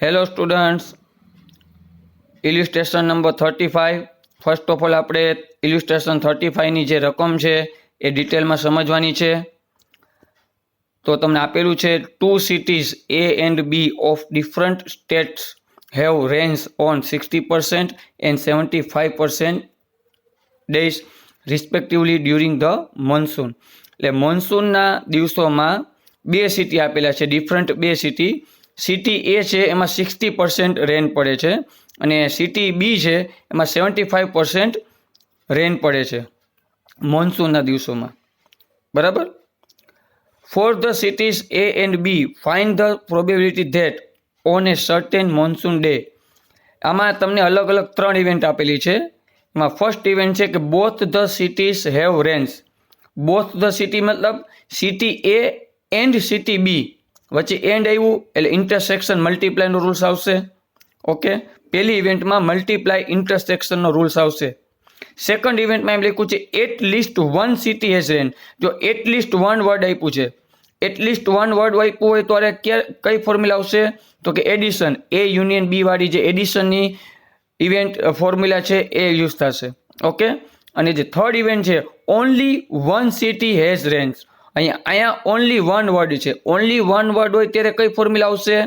Hello students, illustration number 35. First of all આપણે illustration 35ની જે રકમ છે એ ડિટેલમાં સમજવાની છે. તો તમને આપેલું છે 2 cities A and B of different states have rains on 60% and 75% days respectively during the monsoon. એટલે મોન્સૂનના દિવસોમાં બે સિટી આપેલા છે, ડિફરન્ટ બે સિટી. સિટી એ છે એમાં 60% રેન પડે છે અને સિટી બી છે એમાં 75% રેન પડે છે મોન્સૂનના દિવસોમાં. બરાબર. For the cities A and B find the probability that on a certain monsoon day. આમાં તમને અલગ અલગ 3 ઇવેન્ટ આપેલી છે. એમાં ફર્સ્ટ ઇવેન્ટ છે કે both the cities have rains. Both the city મતલબ city A and city B વચ્ચે એન્ડ આવ્યું એટલે ઇન્ટરસેક્શન મલ્ટીપ્લાયનો રૂલ્સ આવશે. ઓકે, પહેલી ઇવેન્ટમાં મલ્ટીપ્લાય ઇન્ટરસેક્શનનો રૂલ્સ આવશે. સેકન્ડ ઇવેન્ટમાં એમ લખ્યું છે at least one city has rain. જો એટ લીસ્ટ વન વર્ડ આપ્યું છે, એટ લીસ્ટ વન વર્ડ આપ્યું હોય તો કઈ ફોર્મ્યુલા આવશે? તો કે એડિશન, એ યુનિયન બી વાળી જે એડિશનની ઇવેન્ટ ફોર્મ્યુલા છે એ યુઝ થશે. ઓકે, અને જે થર્ડ ઇવેન્ટ છે only one city has rains. અહીંયા ઓનલી વન વર્ડ છે. ઓનલી વન વર્ડ હોય ત્યારે કઈ ફોર્મ્યુલા આવશે?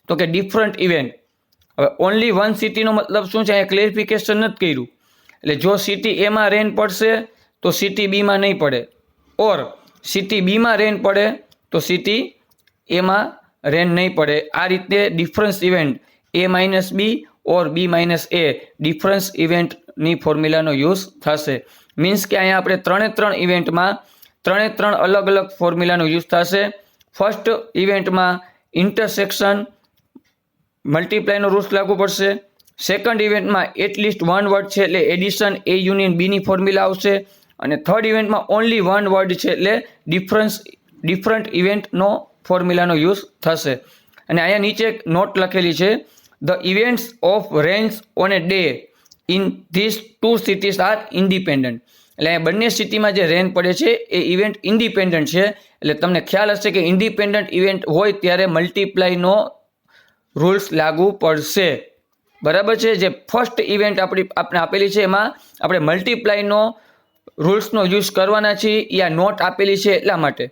તો કે ડિફરન્ટ ઇવેન્ટ. હવે ઓનલી વન સિટીનો મતલબ શું છે? અહીંયા ક્લેરિફિકેશન નથી કર્યું. એટલે જો સિટી એમાં રેન પડશે તો સિટી બીમાં નહીં પડે, ઓર સિટી બીમાં રેન પડે તો સિટી એમાં રેન નહીં પડે. આ રીતે difference event A - B or B - A difference ઇવેન્ટની ફોર્મ્યુલાનો યુઝ થશે. મીન્સ કે અહીંયા આપણે 3 ઇવેન્ટમાં 3 અલગ અલગ ફોર્મ્યુલાનો યુઝ થશે. ફર્સ્ટ ઇવેન્ટમાં ઇન્ટરસેક્શન મલ્ટીપ્લાયનો રૂલ્સ લાગુ પડશે. સેકન્ડ ઇવેન્ટમાં એટલીસ્ટ વન વર્ડ છે એટલે એડિશન એ યુનિયન બીની ફોર્મ્યુલા આવશે. અને થર્ડ ઇવેન્ટમાં ઓનલી વન વર્ડ છે એટલે ડિફરન્ટ ઇવેન્ટનો ફોર્મ્યુલાનો યુઝ થશે. અને અહીંયા નીચે એક નોટ લખેલી છે, the events of rains on A day in this 2 cities R independent. એટલે અહીંયા બંને સિટીમાં જે રેન પડે છે એ ઇવેન્ટ ઇન્ડિપેન્ડન્ટ છે. એટલે તમને ખ્યાલ હશે કે ઇન્ડિપેન્ડન્ટ ઇવેન્ટ હોય ત્યારે મલ્ટીપ્લાયનો રૂલ્સ લાગુ પડશે. બરાબર છે. જે ફર્સ્ટ ઇવેન્ટ આપણે આપેલી છે એમાં આપણે મલ્ટીપ્લાયનો રૂલ્સનો યુઝ કરવાના છીએ. એ આ નોટ આપેલી છે એટલા માટે.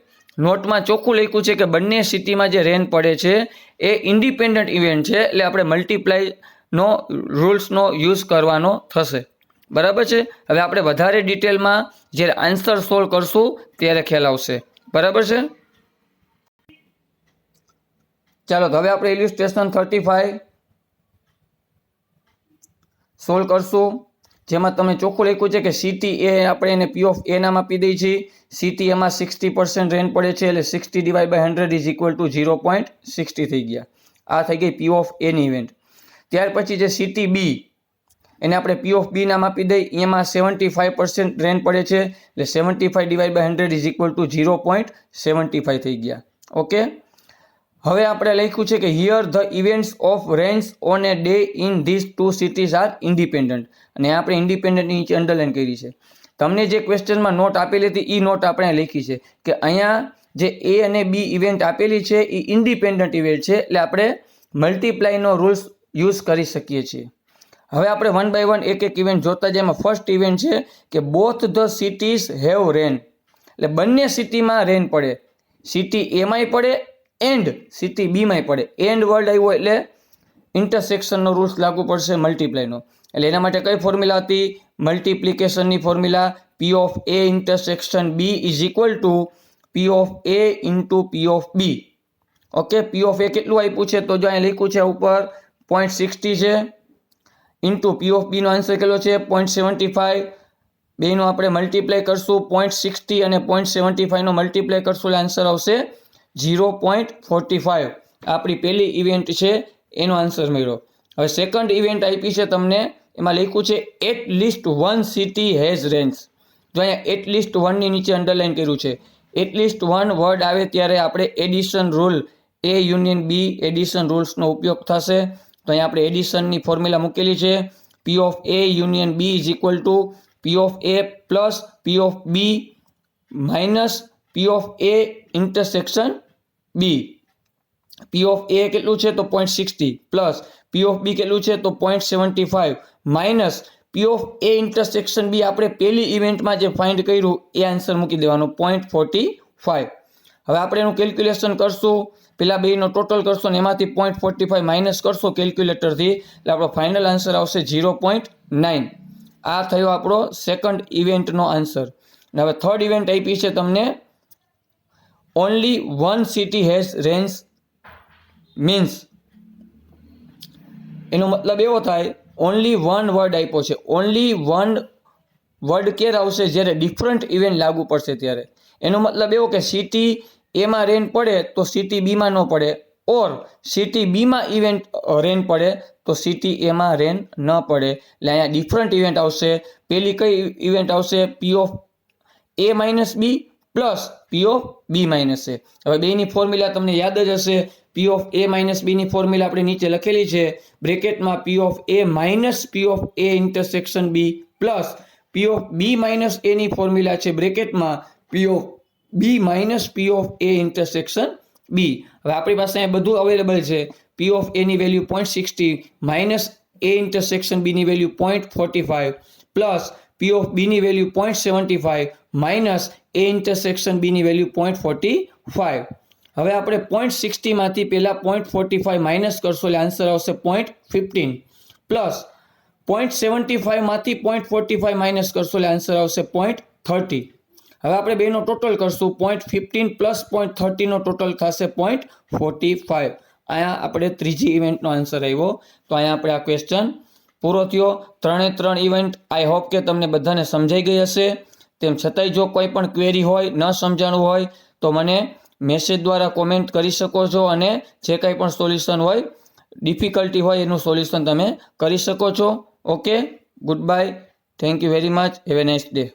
નોટમાં ચોખ્ખું લખ્યું છે કે બંને સિટીમાં જે રેન પડે છે એ ઇન્ડિપેન્ડન્ટ ઇવેન્ટ છે એટલે આપણે મલ્ટીપ્લાયનો રૂલ્સનો યુઝ કરવાનો થશે. બરાબર છે. હવે આપણે વધારે ડિટેલમાં જ્યારે આન્સર સોલ્વ કરશું ત્યારે ખ્યાલ આવશે. બરાબર છે. ચાલો તો હવે આપણે ઇલ્યુસ્ટ્રેશન 35 સોલ્વ કરશું. જેમાં તમે ચોખ્ખું લખ્યું છે કે સિટી એ આપણે એને P of A નામ આપી દઈએ છીએ. સિટી એમાં 60% રેન પડે છે એટલે 60/100 ઇઝ ઇક્વલ ટુ 0.60 થઈ ગયા. આ થઈ ગઈ P of A ની ઇવેન્ટ. ત્યાર પછી જે સિટી બી એને આપણે P of B નામ આપી દઈએ. એમાં 75% રેન પડે છે એટલે 75/100 ઇઝ ઇક્વલ ટુ 0.75 થઈ ગયા. ઓકે, હવે આપણે લખ્યું છે કે here the events of rains on A day in this 2 cities R independent. અને આપણે ઇન્ડિપેન્ડન્ટની નીચે અંડરલાઈન કરી છે. તમને જે ક્વેશ્ચનમાં નોટ આપેલી હતી એ નોટ આપણે લખી છે કે અહીંયા જે A અને B ઇવેન્ટ આપેલી છે એ ઇન્ડિપેન્ડન્ટ ઇવેન્ટ છે એટલે આપણે મલ્ટીપ્લાયનો રૂલ્સ યુઝ કરી શકીએ છીએ. હવે આપણે 1 by 1 એક ઇવેન્ટ જોતા જેમાં ફર્સ્ટ ઇવેન્ટ છે કે બોથ ધ સિટીઝ હેવ રેન. એટલે બંને સિટીમાં રેન પડે. સિટી એમાંય પડે એન્ડ સિટી બીમાંય પડે. એન્ડ વર્ડ આવ્યો એટલે ઇન્ટરસેક્શનનો રૂલ્સ લાગુ પડશે મલ્ટીપ્લાયનો. એટલે એના માટે કઈ ફોર્મ્યુલા હતી? મલ્ટીપ્લિકેશનની formula P of A intersection B is equal to P of A into P of B. Okay, P of A કેટલું આપ્યું છે? તો જો અહીંયા લખ્યું છે ઉપર 0.60 છે ઇન્ટુ P of B નો આન્સર કેટલો છે? 0.75. બેનો આપણે મલ્ટીપ્લાય કરશું. 0.60 અને 0.75 નો મલ્ટીપ્લાય કરશું એટલે આન્સર આવશે 0.45. આપણી પહેલી ઇવેન્ટ છે એનો આન્સર મળ્યો. હવે સેકન્ડ ઇવેન્ટ આપી છે તમને, એમાં લખ્યું છે at least one city has rains. જો અહીંયા એટ લીસ્ટ વનની નીચે અંડરલાઈન કર્યું છે. એટ લીસ્ટ વન વર્ડ આવે ત્યારે આપણે addition rule A union B addition રૂલ્સનો ઉપયોગ થશે. તો અહીંયા આપણે એડિશનની ફોર્મ્યુલા મૂકેલી છે. P of A union B is equal to P of A plus P of B minus P of A intersection B. P of A કેટલું છે તો 0.60 પ્લસ પી ઓફ બી કેટલું છે તો 0.75 minus P of A intersection B આપણે પહેલી ઇવેન્ટમાં જે ફાઇન્ડ કર્યું એ આન્સર મૂકી દેવાનો 0.45. હવે આપણે એનું કેલ્ક્યુલેશન કરશું, પેલા બેનો ટોટલ કરશો ને એમાંથી 0.45 માઇનસ કરશો કેલ્ક્યુલેટરથી, એટલે આપણો ફાઇનલ આન્સર આવશે 0.9. આ થયો આપણો સેકન્ડ ઇવેન્ટનો આન્સર. હવે થર્ડ ઇવેન્ટ આપી છે તમને, only one city has range means એનો મતલબ એવો થાય, ઓનલી વન વર્ડ આપ્યો છે. ઓનલી વન વર્ડ ક્યારે આવશે? જ્યારે ડિફરન્ટ ઇવેન્ટ લાગુ પડશે ત્યારે. એનો મતલબ એવો કે સિટી એમાં રેન પડે તો સિટી બીમાં ન પડે, ઓર સિટી બીમાં ઇવેન્ટ રેન પડે તો સિટી એમાં રેન ન પડે. એટલે અહીંયા ડિફરન્ટ ઇવેન્ટ આવશે. પેલી કઈ ઇવેન્ટ આવશે? P of A minus B plus P of B minus A. હવે બેની ફોર્મ્યુલા તમને યાદ જ હશે. પી ઓફ એ માઇનસ બીની ફોર્મ્યુલા આપણે નીચે લખેલી છે, બ્રેકેટમાં P of A minus P of A intersection B plus P of B minus એની ફોર્મ્યુલા છે બ્રેકેટમાં P of B minus P of A intersection B. હવે આપણી પાસે અહીંયા બધું અવેલેબલ છે. P of any value 0.60 minus A intersection બીની વેલ્યુ 0.45 પ્લસ પી ઓફ બીની વેલ્યુ 0.75 માઇનસ એ ઇન્ટરસેક્શન બીની વેલ્યુ 0.45. હવે આપણે 0.60 માંથી પહેલા 0.45 માઇનસ કરશો એટલે આન્સર આવશે 0.15 પ્લસ 0.75 માંથી 0.45 માઇનસ કરશો એટલે આન્સર આવશે 0.30. હવે આપણે બેનો ટોટલ કરશું, 0.15 પ્લસ 0.30 નો ટોટલ થશે 0.45. અહીંયા આપણે ત્રીજી ઇવેન્ટનો આન્સર આવ્યો. તો અહીંયા આપણે આ ક્વેશ્ચન પૂરો થયો. 3 ઇવેન્ટ આઈ હોપ કે તમને બધાને સમજાઈ ગઈ હશે. તેમ છતાંય જો કોઈ પણ ક્વેરી હોય, ન સમજાણું હોય તો મને મેસેજ દ્વારા કોમેન્ટ કરી શકો છો, અને જે કંઈ પણ સોલ્યુશન હોય, ડિફિકલ્ટી હોય એનું સોલ્યુશન તમે કરી શકો છો. Okay, good bye, thank you very much, have a nice day.